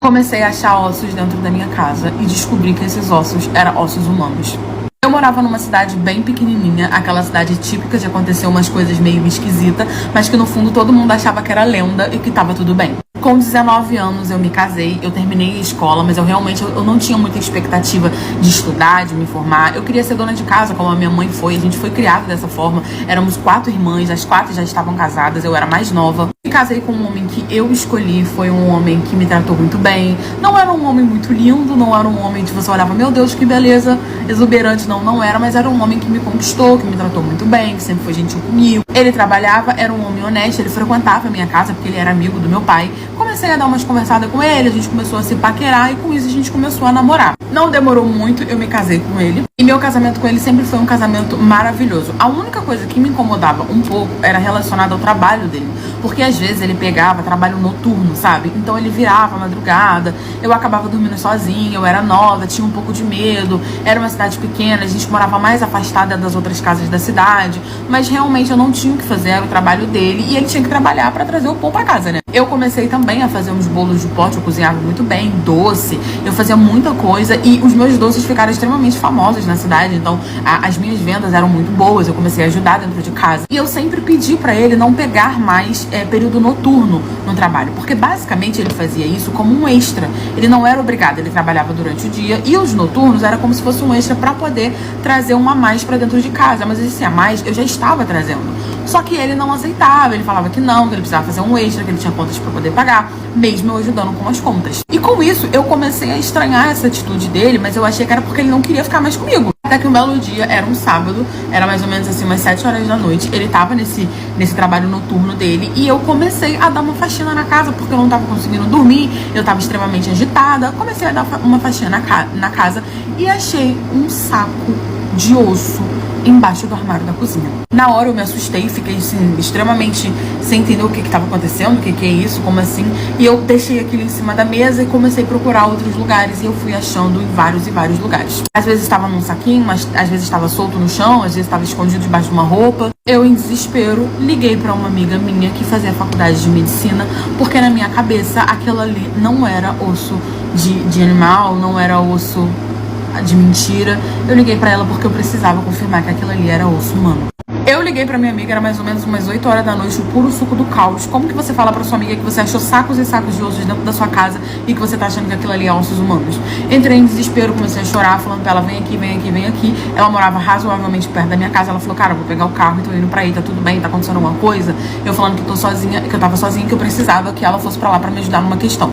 Comecei a achar ossos dentro da minha casa e descobri que esses ossos eram ossos humanos. Eu morava numa cidade bem pequenininha, aquela cidade típica de acontecer umas coisas meio esquisitas, mas que no fundo todo mundo achava que era lenda e que tava tudo bem. Com 19 anos eu me casei, eu terminei a escola, mas eu realmente não tinha muita expectativa de estudar, de me formar. Eu queria ser dona de casa, como a minha mãe foi, a gente foi criado dessa forma. Éramos 4 irmãs, as 4 já estavam casadas, eu era mais nova. Me casei com um homem que eu escolhi, foi um homem que me tratou muito bem. Não era um homem muito lindo, não era um homem que você olhava, meu Deus, que beleza, exuberante, não era, mas era um homem que me conquistou, que me tratou muito bem, que sempre foi gentil comigo. Ele trabalhava, era um homem honesto, ele frequentava a minha casa porque ele era amigo do meu pai. Comecei a dar umas conversadas com ele, a gente começou a se paquerar e com isso a gente começou a namorar. Não demorou muito, eu me casei com ele. E meu casamento com ele sempre foi um casamento maravilhoso. A única coisa que me incomodava um pouco era relacionada ao trabalho dele. Porque às vezes ele pegava trabalho noturno, sabe? Então ele virava à madrugada, eu acabava dormindo sozinha, eu era nova, tinha um pouco de medo. Era uma cidade pequena, a gente morava mais afastada das outras casas da cidade. Mas realmente eu não tinha o que fazer, era o trabalho dele. E ele tinha que trabalhar pra trazer o pão pra casa, né? Eu comecei também a fazer uns bolos de pote, eu cozinhava muito bem, doce. Eu fazia muita coisa e os meus doces ficaram extremamente famosos na cidade. Então as minhas vendas eram muito boas, eu comecei a ajudar dentro de casa. E eu sempre pedi pra ele não pegar mais período noturno no trabalho, porque basicamente ele fazia isso como um extra. Ele não era obrigado, ele trabalhava durante o dia e os noturnos era como se fosse um extra pra poder trazer um a mais pra dentro de casa. Mas esse a mais eu já estava trazendo. Só que ele não aceitava, ele falava que não, que ele precisava fazer um extra, que ele tinha contas pra poder pagar, mesmo eu ajudando com as contas. E com isso eu comecei a estranhar essa atitude dele, mas eu achei que era porque ele não queria ficar mais comigo. Até que um belo dia, era um sábado, era mais ou menos assim umas 7 horas da noite, ele tava nesse trabalho noturno dele e eu comecei a dar uma faxina na casa, porque eu não tava conseguindo dormir, eu tava extremamente agitada, comecei a dar uma faxina na casa e achei um saco de osso embaixo do armário da cozinha. Na hora eu me assustei, fiquei assim, extremamente sem entender o que estava acontecendo, o que é isso, como assim, e eu deixei aquilo em cima da mesa e comecei a procurar outros lugares e eu fui achando em vários e vários lugares. Às vezes estava num saquinho, mas às vezes estava solto no chão, às vezes estava escondido debaixo de uma roupa. Eu, em desespero, liguei para uma amiga minha que fazia faculdade de medicina, porque na minha cabeça aquilo ali não era osso de animal, não era osso de mentira. Eu liguei pra ela porque eu precisava confirmar que aquilo ali era osso humano. Eu liguei pra minha amiga, era mais ou menos umas 8 horas da noite, o puro suco do caos. Como que você fala pra sua amiga que você achou sacos e sacos de ossos dentro da sua casa e que você tá achando que aquilo ali é ossos humanos? Entrei em desespero, comecei a chorar, falando pra ela, vem aqui, vem aqui, vem aqui. Ela morava razoavelmente perto da minha casa, ela falou, cara, eu vou pegar o carro e tô indo pra aí, tá tudo bem, tá acontecendo alguma coisa? Eu falando que eu tô sozinha, que eu tava sozinha, que eu precisava que ela fosse pra lá pra me ajudar numa questão.